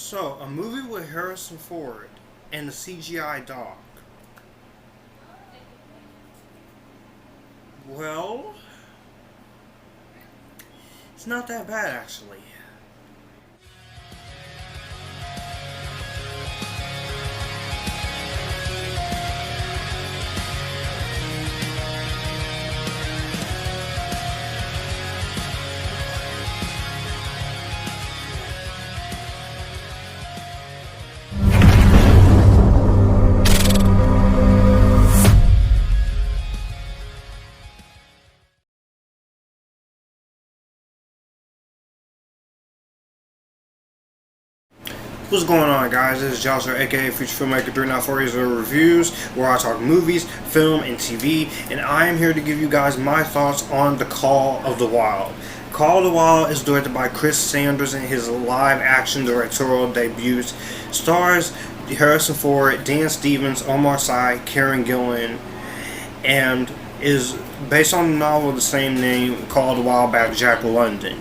So, a movie with Harrison Ford and a CGI dog. Well, it's not that bad actually. What's going on, guys? This is Janusz, aka Future Filmmaker 394 Reviews, where I talk movies, film, and TV, and I am here to give you guys my thoughts on The Call of the Wild. Call of the Wild is directed by Chris Sanders in his live-action directorial debut. Stars Harrison Ford, Dan Stevens, Omar Sy, Gillan, and is based on the novel of the same name, Call of the Wild by Jack London.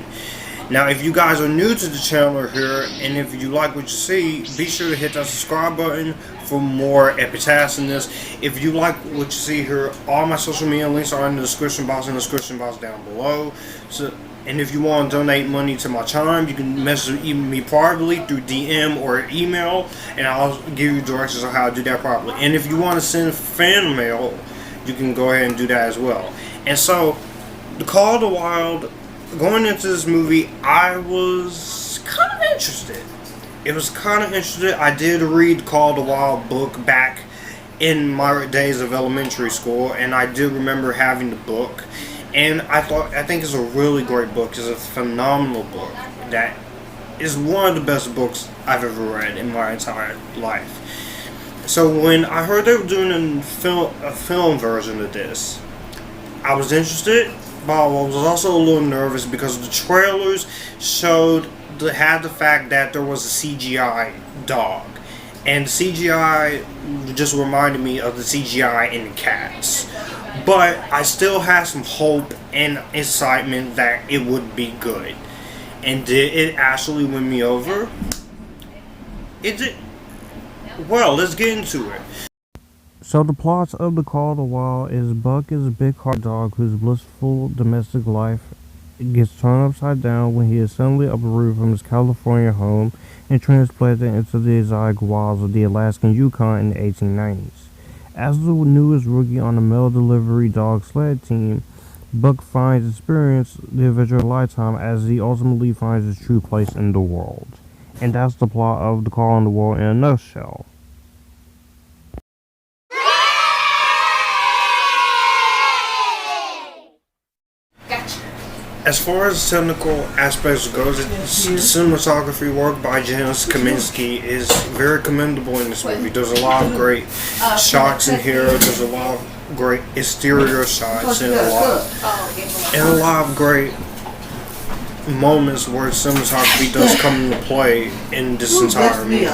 Now, if you guys are new to the channel here, and if you like what you see, be sure to hit that subscribe button for more Epictasticness. If you like what you see here, all my social media links are in the description box down below. And if you want to donate money to my channel, you can message me privately through DM or email, and I'll give you directions on how to do that properly. And if you want to send fan mail, you can go ahead and do that as well. And so, The Call of the Wild, going into this movie, I was kind of interested. I did read the Call of the Wild book back in my days of elementary school, and I do remember having the book. And I think it's a really great book. It's a phenomenal book that is one of the best books I've ever read in my entire life. So when I heard they were doing a film version of this, I was interested. But I was also a little nervous because the trailers had the fact that there was a CGI dog, and the CGI just reminded me of the CGI in the Cats. But I still had some hope and excitement that it would be good. And did it actually win me over? It did. Well, let's get into it. So the plot of The Call of the Wild is Buck is a big-hearted dog whose blissful domestic life gets turned upside down when he is suddenly uprooted from his California home and transplanted into the exotic wilds of the Alaskan Yukon in the 1890s. As the newest rookie on the mail delivery dog sled team, Buck finds experience the adventure of a lifetime as he ultimately finds his true place in the world. And that's the plot of The Call of the Wild in a nutshell. As far as technical aspects goes, the cinematography work by Janusz Kamiński is very commendable in this movie. There's a lot of great shots in here. There's a lot of great exterior shots and a lot of great moments where cinematography does come into play in this entire movie.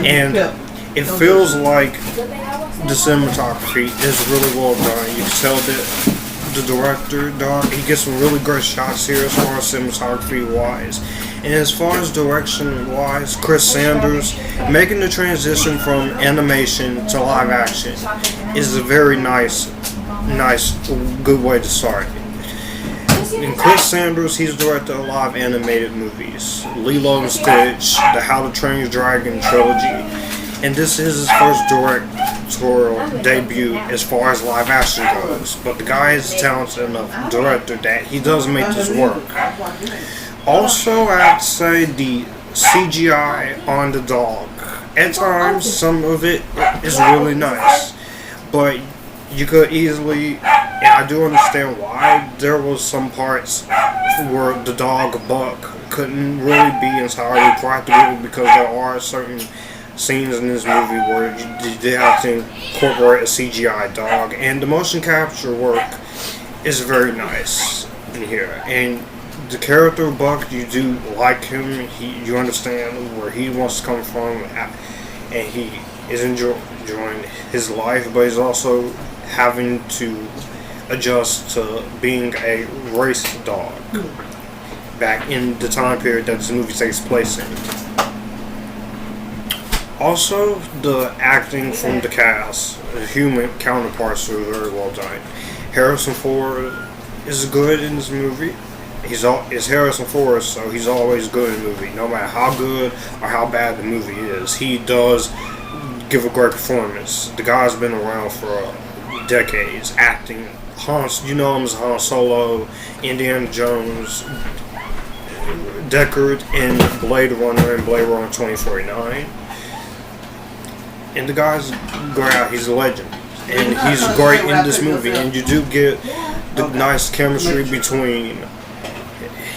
And it feels like the cinematography is really well done. You can tell that the director, he gets some really great shots here as far as cinematography wise. And as far as direction wise, Chris Sanders making the transition from animation to live action is a very nice, good way to start it. And Chris Sanders, he's directed a lot of animated movies. Lilo and Stitch, the How to Train Your Dragon trilogy. And this is his first directorial debut as far as live action goes. But the guy is a talented enough director that he does make this work. Also, I'd say the CGI on the dog. At times, some of it is really nice. But you could easily, and I do understand why, there was some parts where the dog Buck couldn't really be entirely practical because there are certain scenes in this movie where you did have to incorporate a CGI dog, and the motion capture work is very nice in here. And the character of Buck, you do like him. You understand where he wants to come from, and he is enjoying his life, but he's also having to adjust to being a race dog back in the time period that this movie takes place in. Also, the acting from the cast, the human counterparts are very well done. Harrison Ford is good in this movie. It's Harrison Ford, so he's always good in a movie. No matter how good or how bad the movie is, he does give a great performance. The guy's been around for decades, acting. You know him as Han Solo, Indiana Jones, Deckard in Blade Runner and Blade Runner 2049. And the guy's great. He's a legend, and he's great in this movie. And you do get the nice chemistry between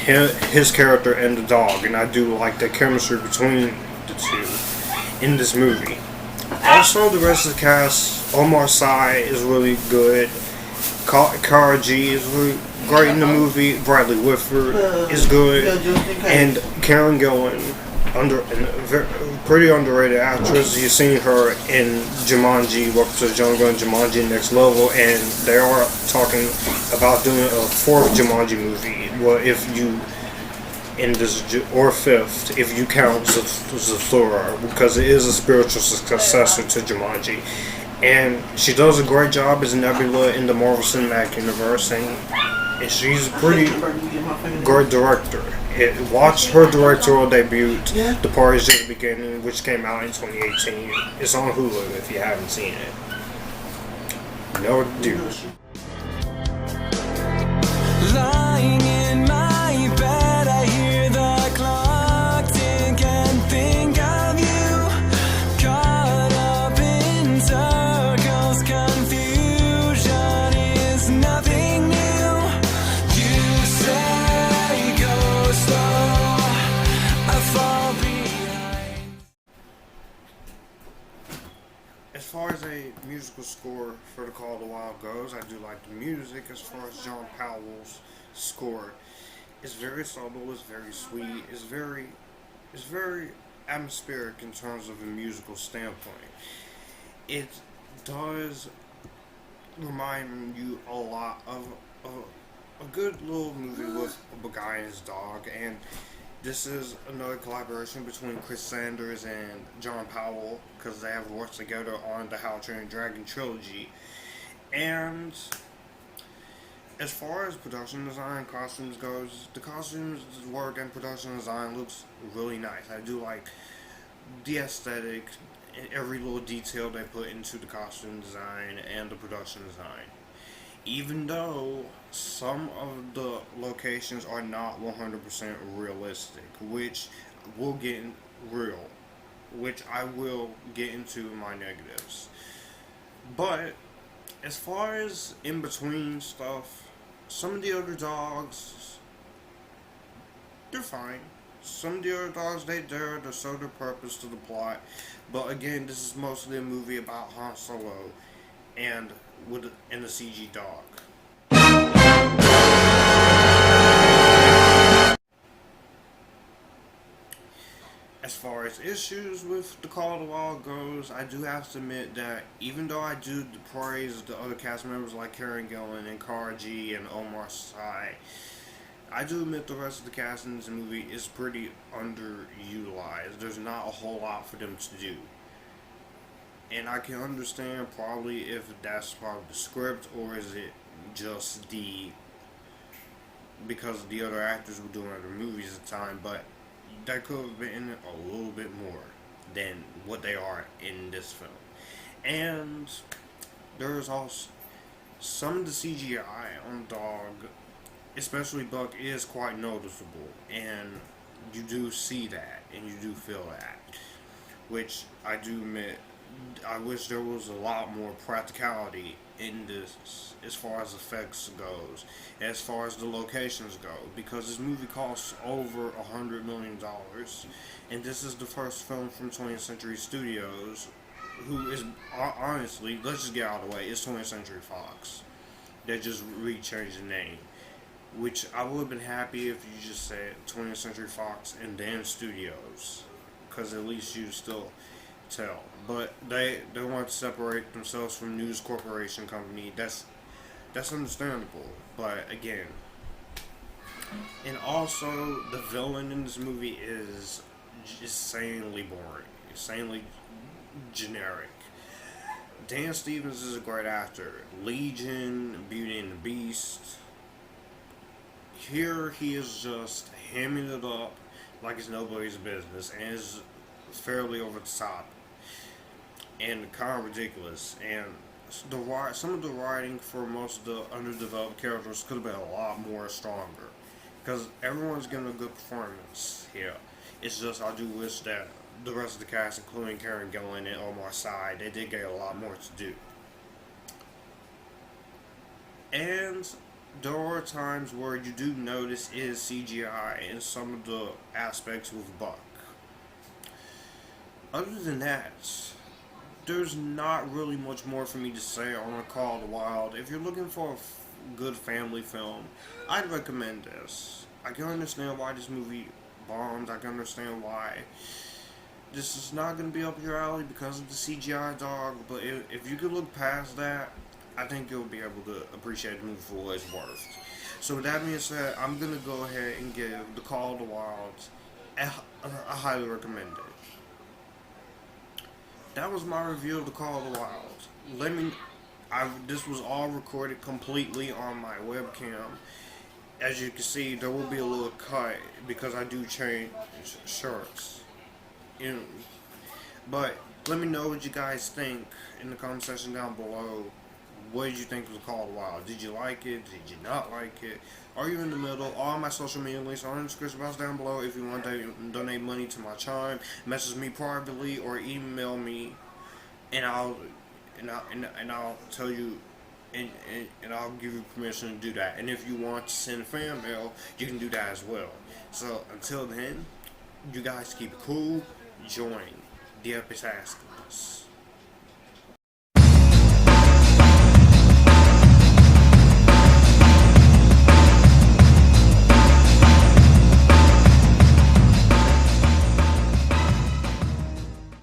his character and the dog, and I do like the chemistry between the two in this movie. Also, the rest of the cast, Omar Sy is really good. Cara Gee is really great in the movie. Bradley Whitford is good, and Karen Gillan, pretty underrated actress. You've seen her in Jumanji, Welcome to the Jungle, and Jumanji Next Level, and they are talking about doing a fourth Jumanji movie. Well, or fifth, if you count Zathura, because it is a spiritual successor to Jumanji. And she does a great job as Nebula in the Marvel Cinematic Universe, and she's a pretty great director. Watch her directorial debut, The Party's Just Beginning, which came out in 2018. It's on Hulu if you haven't seen it. No douche. Lying in my bed, I hear the clock tick and think of you. Caught up in circles, confusion is nothing new. You say go slow, I fall behind. As far as a musical score for The Call of the Wild goes, I do like the music. As far as John Powell's score, it's very subtle, it's very sweet, it's very atmospheric in terms of a musical standpoint. It does remind you a lot of a good little movie with a guy and his dog, and this is another collaboration between Chris Sanders and John Powell, because they have worked together on the How to Train Your Dragon trilogy. And as far as production design, costumes goes, the costumes work and production design looks really nice. I do like the aesthetic and every little detail they put into the costume design and the production design. Even though some of the locations are not 100% realistic, which will get which I will get into in my negatives. But as far as in between stuff, some of the other dogs, they're fine. Some of the other dogs, they serve their purpose to the plot. But again, this is mostly a movie about Han Solo and the CG dog. As far as issues with The Call of the Wild goes, I do have to admit that even though I do praise the other cast members like Karen Gillan and Cara Gee and Omar Sy, I do admit the rest of the cast in this movie is pretty underutilized. There's not a whole lot for them to do. And I can understand probably if that's part of the script, or is it just because the other actors were doing other movies at the time, but that could have been a little bit more than what they are in this film. And there's also some of the CGI on the dog, especially Buck, is quite noticeable, and you do see that and you do feel that, which I do admit, I wish there was a lot more practicality in this as far as effects goes, as far as the locations go, because this movie costs over $100 million, and this is the first film from 20th Century Studios, who is, honestly, let's just get out of the way, it's 20th Century Fox. They just changed the name, which I would have been happy if you just said 20th Century Fox and then Studios, because at least you still tell. But they want to separate themselves from News Corporation Company. That's understandable. But again, and also the villain in this movie is insanely boring. insanely generic. Dan Stevens is a great actor. Legion, Beauty and the Beast. Here he is just hamming it up like it's nobody's business and is fairly over the top and kind of ridiculous. And some of the writing for most of the underdeveloped characters could have been a lot more stronger because everyone's getting a good performance here. It's just I do wish that the rest of the cast, including Cara Gillan and Omar Sy, they did get a lot more to do. And there are times where you do notice is CGI in some of the aspects with Buck. Other than that, there's not really much more for me to say on A Call of the Wild. If you're looking for a good family film, I'd recommend this. I can understand why this movie bombed. I can understand why this is not going to be up your alley because of the CGI dog, but if you could look past that, I think you'll be able to appreciate the movie for what it's worth. So with that being said, I'm going to go ahead and give The Call of the Wild I highly recommend it. That was my review of The Call of the Wild. This was all recorded completely on my webcam. As you can see, there will be a little cut because I do change shirts. But let me know what you guys think in the comment section down below. What did you think of The Call of the Wild? Did you like it? Did you not like it? Are you in the middle? All my social media links are in the description box down below. If you want to donate money to my chime, message me privately or email me, and I'll tell you, and I'll give you permission to do that. And if you want to send fan mail, you can do that as well. So until then, you guys keep it cool. Join the Epictasticness.